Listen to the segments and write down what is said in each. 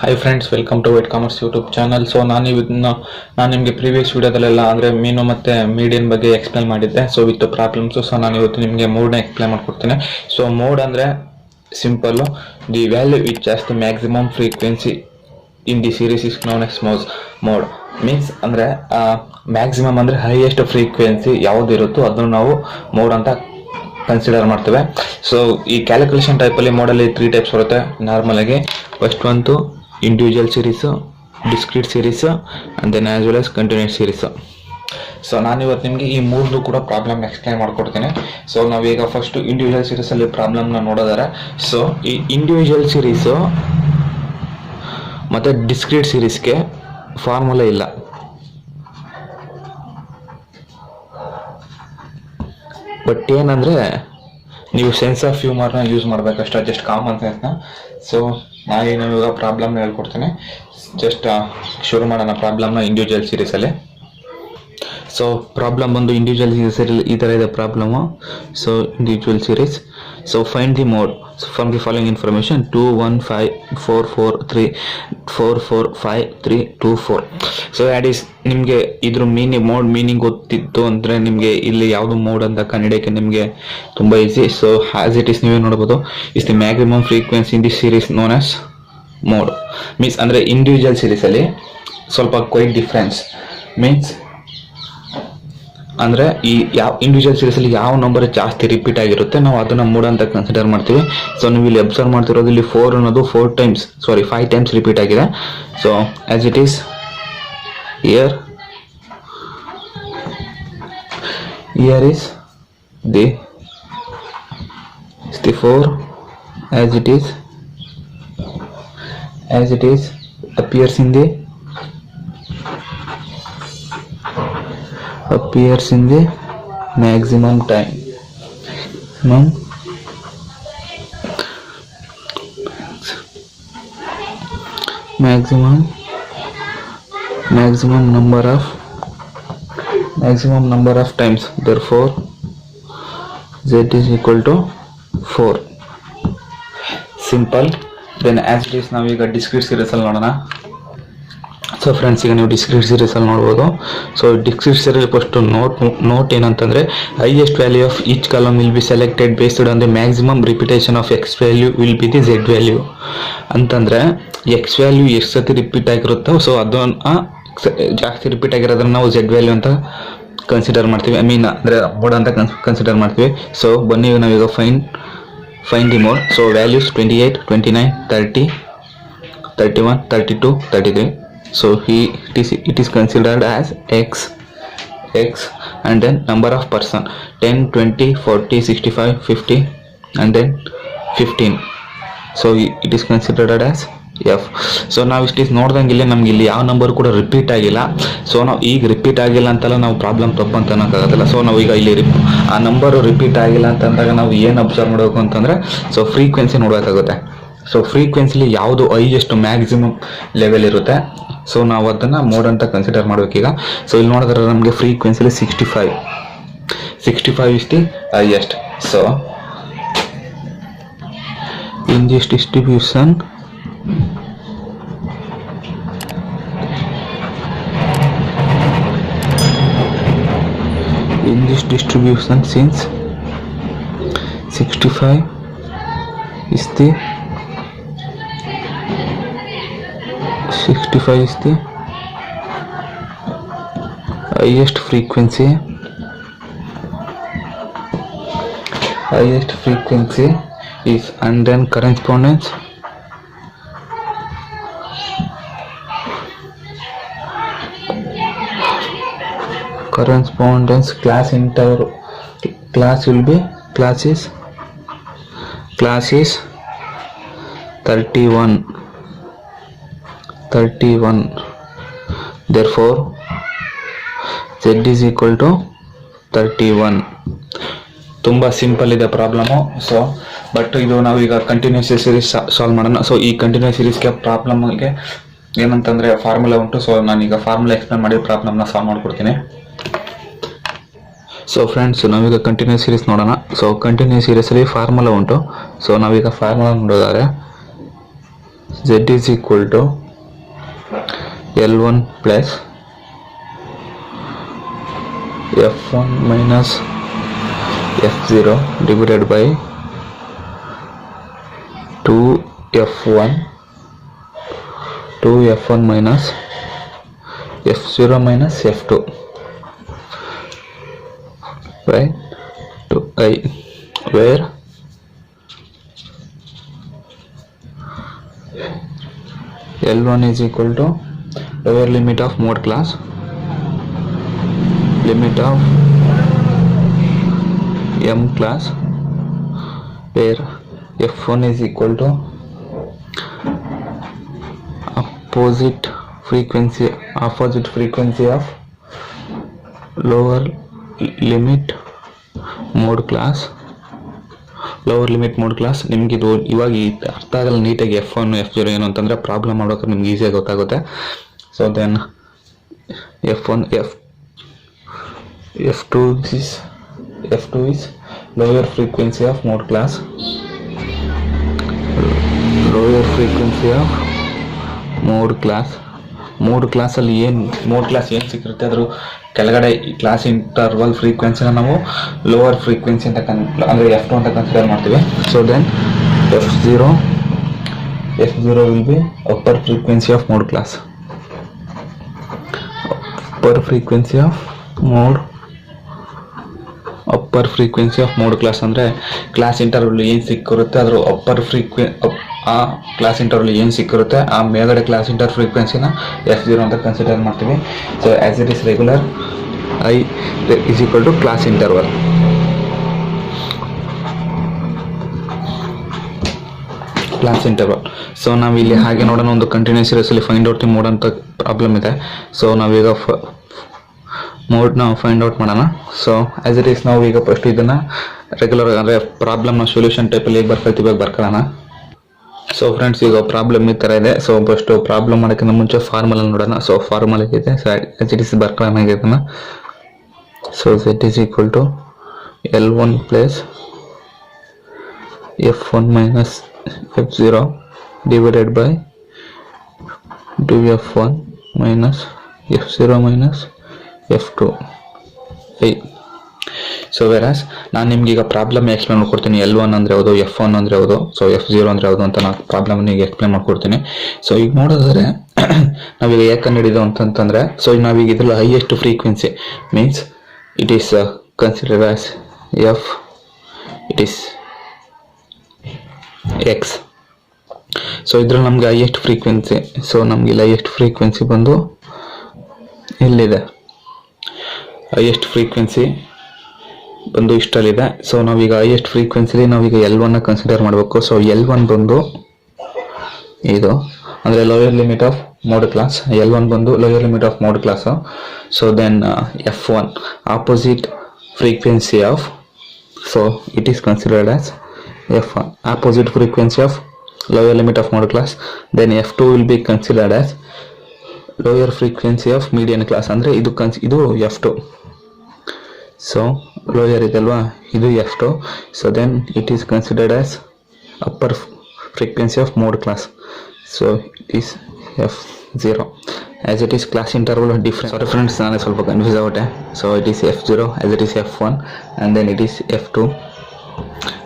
Hi friends, welcome to white commerce YouTube channel. So ನಾನು ನಿಮಗೆ previous ವಿಡಿಯೋದಲ್ಲೆಲ್ಲ ಅಂದರೆ ಮೀನು ಮತ್ತು ಮೀಡಿಯನ್ ಬಗ್ಗೆ ಎಕ್ಸ್ಪ್ಲೇನ್ ಮಾಡಿದ್ದೆ. So with problems. ಸೊ ನಾನು ಇವತ್ತು ನಿಮಗೆ ಮೋಡ್ನ ಎಕ್ಸ್ಪ್ಲೇನ್ ಮಾಡ್ಕೊಡ್ತೀನಿ. ಸೊ ಮೋಡ್ ಅಂದರೆ simple, the value which has the maximum frequency in the series is known as mode. Means ಅಂದರೆ ಮ್ಯಾಕ್ಸಿಮಮ್ ಅಂದರೆ ಹೈಯೆಸ್ಟ್ ಫ್ರೀಕ್ವೆನ್ಸಿ ಯಾವುದಿರುತ್ತೋ ಅದನ್ನು ನಾವು ಮೋಡ್ ಅಂತ ಕನ್ಸಿಡರ್ ಮಾಡ್ತೇವೆ. ಸೊ ಈ ಕ್ಯಾಲ್ಕುಲೇಷನ್ ಟೈಪಲ್ಲಿ ಮೋಡಲ್ಲಿ 3 ಟೈಪ್ಸ್ ಬರುತ್ತೆ ನಾರ್ಮಲ್ ಆಗಿ. ಫಸ್ಟ್ ಒಂದು individual series, discrete series and then as well as continuous series. So ನಾನಿವತ್ತು ನಿಮಗೆ ಈ ಮೂರದು ಕೂಡ ಪ್ರಾಬ್ಲಮ್ ಎಕ್ಸ್ಪ್ಲೈನ್ ಮಾಡ್ಕೊಡ್ತೀನಿ. ಸೊ ನಾವೀಗ ಫಸ್ಟು ಇಂಡಿವಿಜುವಲ್ ಸೀರೀಸಲ್ಲಿ ಪ್ರಾಬ್ಲಮ್ನ ನೋಡೋದಾರೆ. ಸೊ ಈ ಇಂಡಿವಿಜುವಲ್ ಸೀರೀಸು ಮತ್ತು ಡಿಸ್ಕ್ರೀಟ್ ಸೀರೀಸ್ಗೆ ಫಾರ್ಮುಲಾ ಇಲ್ಲ. ಬಟ್ ಏನಂದರೆ ನೀವು ಸೆನ್ಸ್ ಆಫ್ ಹ್ಯೂಮರ್ನ ಯೂಸ್ ಮಾಡಬೇಕಷ್ಟೇ, ಜಸ್ಟ್ ಕಾಮನ್ ಸೆನ್ಸ್ನ. ಸೊ ನಾನು ಇವಾಗ ಪ್ರಾಬ್ಲಮ್ನ ಹೇಳ್ಕೊಡ್ತೀನಿ. ಜಸ್ಟ್ ಶುರು ಮಾಡೋಣ ಪ್ರಾಬ್ಲಮ್ನ ಇಂಡಿವಿಜುವಲ್ ಸೀರೀಸಲ್ಲಿ. ಸೊ ಪ್ರಾಬ್ಲಮ್ ಬಂದು ಇಂಡಿವಿಜುವಲ್ ಸೀರೀಸಲ್ಲಿ ಈ ಥರ ಇದೆ problem. So individual series. So find the mode from the following information 2 1 5 4 4 3 4 4 5 3 2 4. So that is ನಿಮಗೆ ಇದ್ರ ಮೋಡ್ ಮೀನಿಂಗ್ ಗೊತ್ತಿತ್ತು ಅಂದರೆ ನಿಮಗೆ ಇಲ್ಲಿ ಯಾವುದು ಮೋಡ್ ಅಂತ ಕಂಡುಹಿಡಿಯೋಕ್ಕೆ ನಿಮಗೆ ತುಂಬ easy. So as it is ನೀವೇ ನೋಡ್ಬೋದು, is the maximum frequency in the series known as mode. Means ಅಂದರೆ ಇಂಡಿವಿಜುವಲ್ ಸೀರೀಸಲ್ಲಿ ಸ್ವಲ್ಪ ಕ್ವೈಟ್ ಡಿಫ್ರೆನ್ಸ್. ಮೀನ್ಸ್ ಅಂದರೆ ಈ ಯಾವ ಇಂಡಿವಿಜುವಲ್ ಸೀರೀಸಲ್ಲಿ ಯಾವ ನಂಬರ್ ಜಾಸ್ತಿ ರಿಪೀಟ್ ಆಗಿರುತ್ತೆ ನಾವು ಅದನ್ನು ಮೋಡ್ ಅಂತ ಕನ್ಸಿಡರ್ ಮಾಡ್ತೀವಿ. ಸೊ ನೀವು ಇಲ್ಲಿ ಅಬ್ಸರ್ವ್ ಮಾಡ್ತಿರೋದು ಇಲ್ಲಿ 4 ಅನ್ನೋದು 5 ಟೈಮ್ಸ್ ರಿಪೀಟ್ ಆಗಿದೆ. So as it is here is the 4 as it is appears in the maximum time. Maximum number of times. Therefore z is equal to 4. Simple. Then as it is ನಾವೀಗ discrete ಸೀರೀಸಲ್ಲಿ ನೋಡೋಣ. So friends, ಈಗ ನೀವು discrete ಸೀರೀಸಲ್ಲಿ ನೋಡ್ಬೋದು. So discrete series first note ಏನಂತಂದರೆ highest value of each column will be selected based on the maximum repetition of X value will be the Z value. ಅಂತಂದರೆ X value ಎಷ್ಟು ಸತಿ repeat ಆಗಿರುತ್ತೋ so ಅದನ್ನು ಜಾಸ್ತಿ repeat ಆಗಿರೋದನ್ನು ನಾವು Z value ಅಂತ consider ಮಾಡ್ತೀವಿ. ಅಂದರೆ ಮೋಡ್ ಅಂತ ಕನ್ಸಿಡರ್ ಮಾಡ್ತೀವಿ. ಸೊ ಬನ್ನಿ ನಾವೀಗ fine the mode. So values 28 29 30 31 32 33. So it is considered as x and then number of person 10 20 40 65 50 and then 15. So it is considered as f. So ನಾವು ಇಷ್ಟು ನೋಡ್ದಂಗೆ ಇಲ್ಲಿ ನಮ್ಗೆ ಇಲ್ಲಿ ಯಾವ ನಂಬರ್ ಕೂಡ ರಿಪೀಟ್ ಆಗಿಲ್ಲ. ಸೊ ನಾವು ಈಗ ರಿಪೀಟ್ ಆಗಿಲ್ಲ ಅಂತೆಲ್ಲ ನಾವು ಪ್ರಾಬ್ಲಮ್ ತಪ್ಪು ಅಂತ ಅನ್ನೋಕ್ಕಾಗತ್ತಲ್ಲ. ಸೊ ನಾವು ಈಗ ಇಲ್ಲಿ ಆ ನಂಬರು ರಿಪೀಟ್ ಆಗಿಲ್ಲ ಅಂತಂದಾಗ ನಾವು ಏನು ಅಬ್ಸರ್ವ್ ಮಾಡಬೇಕು ಅಂತಂದರೆ ಸೊ ಫ್ರೀಕ್ವೆನ್ಸಿ ನೋಡಬೇಕಾಗುತ್ತೆ. ಸೊ ಫ್ರೀಕ್ವೆನ್ಸಿಲಿ ಯಾವುದು ಹೈಯೆಸ್ಟ್ ಮ್ಯಾಕ್ಸಿಮಮ್ ಲೆವೆಲ್ ಇರುತ್ತೆ ಸೊ ನಾವು ಅದನ್ನು ಮೋಡ್ ಅಂತ ಕನ್ಸಿಡರ್ ಮಾಡಬೇಕೀಗ. ಸೊ ಇಲ್ಲಿ ನೋಡಿದ್ರೆ ನಮಗೆ ಫ್ರೀಕ್ವೆನ್ಸಿಲಿ 65 is the highest. So in this distribution since 65 is the highest frequency is, and then correspondence class is 31. Therefore z is equal to 31. ತುಂಬ simple ಇದೆ problem. So but ಇದು ನಾವೀಗ ಕಂಟಿನ್ಯೂಸ್ ಸೀರೀಸ್ ಸಾಲ್ವ್ ಮಾಡೋಣ. So ಈ continuous ಸೀರೀಸ್ಗೆ ಪ್ರಾಬ್ಲಮ್ಗೆ ಏನಂತಂದರೆ formula ಉಂಟು. So ನಾನೀಗ formula explain ಮಾಡಿ ಪ್ರಾಬ್ಲಮ್ನ ಸಾಲ್ವ್ ಮಾಡ್ಕೊಡ್ತೀನಿ. ಸೊ ಫ್ರೆಂಡ್ಸ್, ನಾವೀಗ ಕಂಟಿನ್ಯೂಸ್ ಸೀರೀಸ್ ನೋಡೋಣ. ಸೊ ಕಂಟಿನ್ಯೂಸ್ ಸೀರೀಸಲ್ಲಿ ಫಾರ್ಮುಲಾ ಉಂಟು. ಸೊ ನಾವೀಗ ಫಾರ್ಮುಲಾ ನೋಡೋದಾದ್ರೆ Z is equal to L1 plus F1 minus F0 divided by 2F1 minus F0 minus F2 right to I, where L1 is equal to lower limit of mode class, limit of M class, where F1 is equal to opposite frequency of lower limit mode class. ನಿಮ್ಗೆ ಇದು ಇವಾಗ ಅರ್ಥ ಆಗಲ್ಲ ನೀಟಾಗಿ F1 F0 ಏನು ಅಂತಂದ್ರೆ problem ಮಾಡೋಕೆ ನಿಮ್ಗೆ ಈಸಿಯಾಗಿ ಗೊತ್ತಾಗುತ್ತೆ. So then F2 is lower frequency of mode class, mode class ಅಲ್ಲಿ ಮೋಡ್ ಕ್ಲಾಸ್ ಏನು ಸಿಕ್ಕಿರುತ್ತೆ ಅದ್ರ ಕೆಳಗಡೆ ಕ್ಲಾಸ್ ಇಂಟರ್ವಲ್ ಫ್ರೀಕ್ವೆನ್ಸಿನ ನಾವು ಲೋವರ್ ಫ್ರೀಕ್ವೆನ್ಸಿ ಅಂತ ಅಂದರೆ F2 ಅಂತ ಕನ್ಸಿಡರ್ ಮಾಡ್ತೀವಿ. So then F0 will be upper frequency of mode class, upper frequency of mode class ಅಂದರೆ ಕ್ಲಾಸ್ ಇಂಟರ್ವಲ್ ಏನು ಸಿಕ್ಕಿರುತ್ತೆ ಅದ್ರ ಆ ಕ್ಲಾಸ್ ಇಂಟರ್ವಲ್ ಏನು ಸಿಕ್ಕಿರುತ್ತೆ ಆ ಮೇಲ್ಗಡೆ ಕ್ಲಾಸ್ ಇಂಟರ್ ಫ್ರೀಕ್ವೆನ್ಸಿನ F0 ಅಂತ ಕನ್ಸಿಡರ್ ಮಾಡ್ತೀವಿ. So as it is regular I is equal to class interval. So ನಾವಿಲ್ಲಿ ಹಾಗೆ ನೋಡೋಣ, ಒಂದು ಕಂಟಿನ್ಯೂಸ್ ಸೀರೀಸಲ್ಲಿ ಫೈಂಡ್ ಔಟ್ ದಿ ಮೋಡ್ ಅಂತ ಪ್ರಾಬ್ಲಮ್ ಇದೆ. ಸೊ ನಾವೀಗ ಮೋಡ್ನ ಫೈಂಡ್ ಔಟ್ ಮಾಡೋಣ. ಸೊ ಆಸ್ ಇಟ್ ಈಸ್ ನಾವು ಈಗ ಫಸ್ಟ್ ಇದನ್ನು ರೆಗ್ಯುಲರ್ ಅಂದರೆ ಪ್ರಾಬ್ಲಮ್ನ ಸೊಲ್ಯೂಷನ್ ಟೈಪಲ್ಲಿ ಹೇಗೆ ಬರ್ಕೊಳ್ತೀವಿ ಇವಾಗ ಬರ್ಕೊಳ್ಳೋಣ. ಸೊ ಫ್ರೆಂಡ್ಸ್, ಈಗ ಪ್ರಾಬ್ಲಮ್ ಈ ಥರ ಇದೆ. ಸೊ ಫಸ್ಟ್ ಪ್ರಾಬ್ಲಮ್ ಮಾಡೋಕ್ಕಿಂತ ಮುಂಚೆ ಫಾರ್ಮುಲಾ ನೋಡೋಣ. ಸೊ ಫಾರ್ಮುಲಾ ಇದೆ, ಸೊ ಆಸ್ ಇಟ್ ಈಸ್ ಬರ್ಕೊಳ್ಳೋಣ ಇದನ್ನು. So Z is equal to L1 plus F1 minus F0 divided by 2F1 minus F0 minus F2. So ವೆರಾಸ್ ನಾನು ನಿಮ್ಗೆ ಈಗ ಪ್ರಾಬ್ಲಮ್ ಎಕ್ಸ್ಪ್ಲೇನ್ ಮಾಡ್ಕೊಡ್ತೀನಿ. L1 ಅಂದರೆ ಯಾವುದು, F1 ಅಂದರೆ ಯಾವುದು, ಸೊ F0 ಅಂದರೆ ಯಾವುದು ಅಂತ ನಾನು ಪ್ರಾಬ್ಲಮ್ ಈಗ ಎಕ್ಸ್ಪ್ಲೇನ್ ಮಾಡ್ಕೊಡ್ತೀನಿ. ಸೊ ಈಗ ನೋಡಿದ್ರೆ ನಾವೀಗ ಯಾಕೆ ಕಂಡುಹಿಡಿದು ಅಂತಂತಂದರೆ, ಸೊ ನಾವೀಗ ಇದರಲ್ಲಿ highest frequency means it is considered as F, it is X. So ಇದ್ರಲ್ಲಿ ನಮಗೆ ಹೈಯೆಸ್ಟ್ ಫ್ರೀಕ್ವೆನ್ಸಿ, ಸೊ ನಮಗೆ ಹೈಯೆಸ್ಟ್ ಫ್ರೀಕ್ವೆನ್ಸಿ ಬಂದು ಇಲ್ಲಿದೆ, ಹೈಯೆಸ್ಟ್ ಫ್ರೀಕ್ವೆನ್ಸಿ ಬಂದು ಇಷ್ಟಲ್ಲಿದೆ. ಸೊ ನಾವೀಗ ಹೈಯೆಸ್ಟ್ ಫ್ರೀಕ್ವೆನ್ಸಿಲಿ ನಾವೀಗ L1 ಕನ್ಸಿಡರ್ ಮಾಡಬೇಕು. ಸೊ L1 ಬಂದು ಇದು ಅಂದರೆ lower limit of mode class, L1 ಬಂದು lower limit of mode class. So then F1 opposite frequency of, so it is considered as F1 opposite frequency of lower limit of mode class. Then F2 will be considered as lower frequency of median class, ಅಂದರೆ ಇದು F2. So lower ಇದಲ್ವಾ, ಇದು F2. So then it is considered as upper frequency of mode class. So it is F0 as it is class interval different. Sorry friends, ನಾನು ಸ್ವಲ್ಪ confuse ಆಗ್ಬಿಟ್ಟೆ. So it is F0 as it is F1 and then it is F2.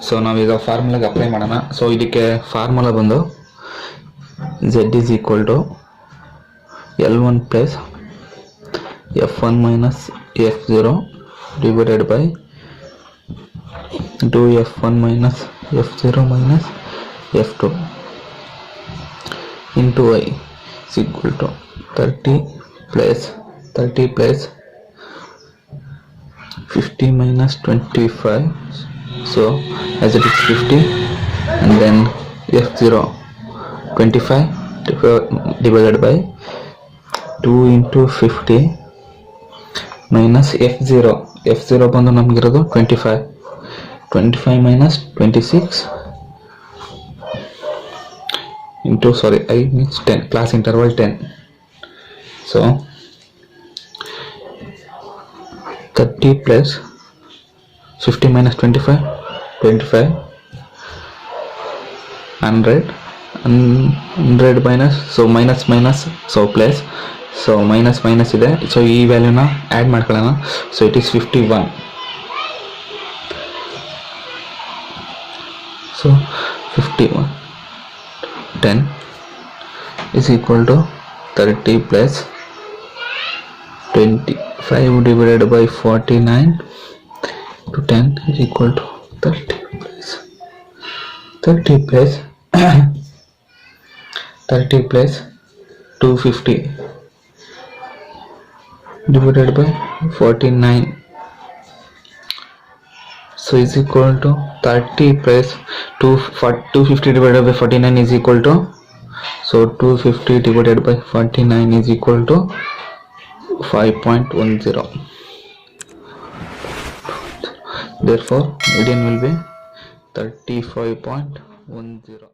So ನಾವೀಗ ಫಾರ್ಮುಲಾಗೆ apply ಮಾಡೋಣ. So ಇದಕ್ಕೆ formula ಬಂದು Z is equal to L1 plus F1 minus F0 divided by 2F1 minus F0 minus F2 into I is equal to 30 plus 50 minus 25. So as it is 50 and then F0 25 divided by 2 into 50 minus F0 ಬಂದು ನಮಗಿರೋದು 25 minus 26 into I means 10, class interval 10. So 30 plus 50 minus 25 100 100 minus, so minus, so plus, so minus ಇದೆ. So ಈ ವ್ಯಾಲ್ಯೂನ add ಮಾಡ್ಕೊಳ್ಳೋಣ. So it is 51. So 51 10 is equal to 30 plus 25 divided by 49 to 10 is equal to 30 plus 30 plus 250 divided by 49, so is equal to 30 plus 250 divided by 49 is equal to, so 250 divided by 49 is equal to 5.10. Therefore median will be 35.10.